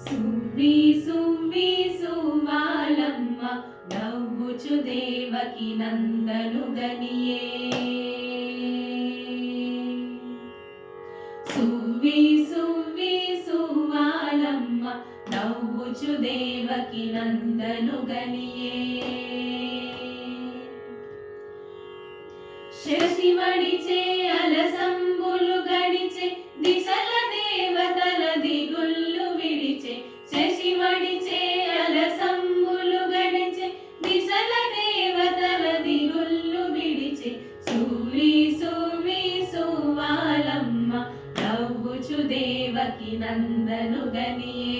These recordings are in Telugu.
సువ్వి సువ్వి సువ్వాలమ్మ నవ్వుచు దేవకి నందను గనియే. సువ్వి సువ్వి సువ్వాలమ్మ నవ్వుచు దేవకి నందను గనియే. శశివడిచే అలసంబులు గడిచే దిశల దేవతల దిగుళ్ళు విడిచే. శశివడిచే అలసంబులు గడిచే దిశల దేవతల దిగుళ్ళు విడిచే. సువ్వి సువ్వి సువ్వాలమ్మ నవ్వుచు దేవకి నందను గనియే.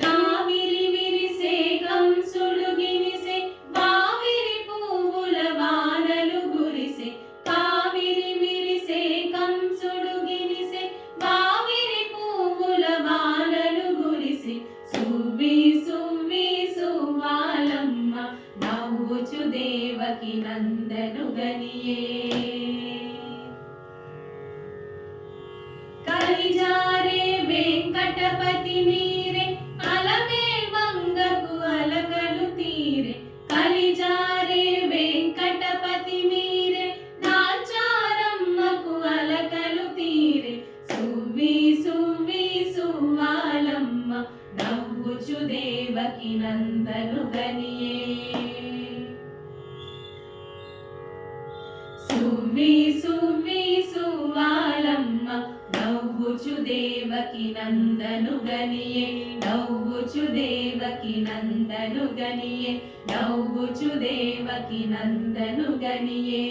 కావిరి విరిసే కంసుడు గిరిసే వావిరి పువ్వుల వానలు గురిసే. కావిరి విరిసే కంసుడు గిరిసే వావిరి పువ్వుల వానలు గురిసే. సువ్వి సువ్వి సువ్వాలమ్మ నవ్వుచు దేవకి నందను గనియే. కలిజారే వెంకటపతి మీరే అలమే మంగకు అలకలు తీరే. కలిజారే వెంకటపతి మీరే నాచారమ్మకు అలకలు తీరే. సువ్వి సువ్వి సువ్వాలమ్మ నవ్వుచు దేవకి నందను గనియే. సువ్వి సువ్వి సువ్వాలమ్మ నవ్వుచు దేవకి నందను గనియే. నవ్వుచు దేవకి నందను గనియే. నవ్వుచు దేవకి నందను గనియే.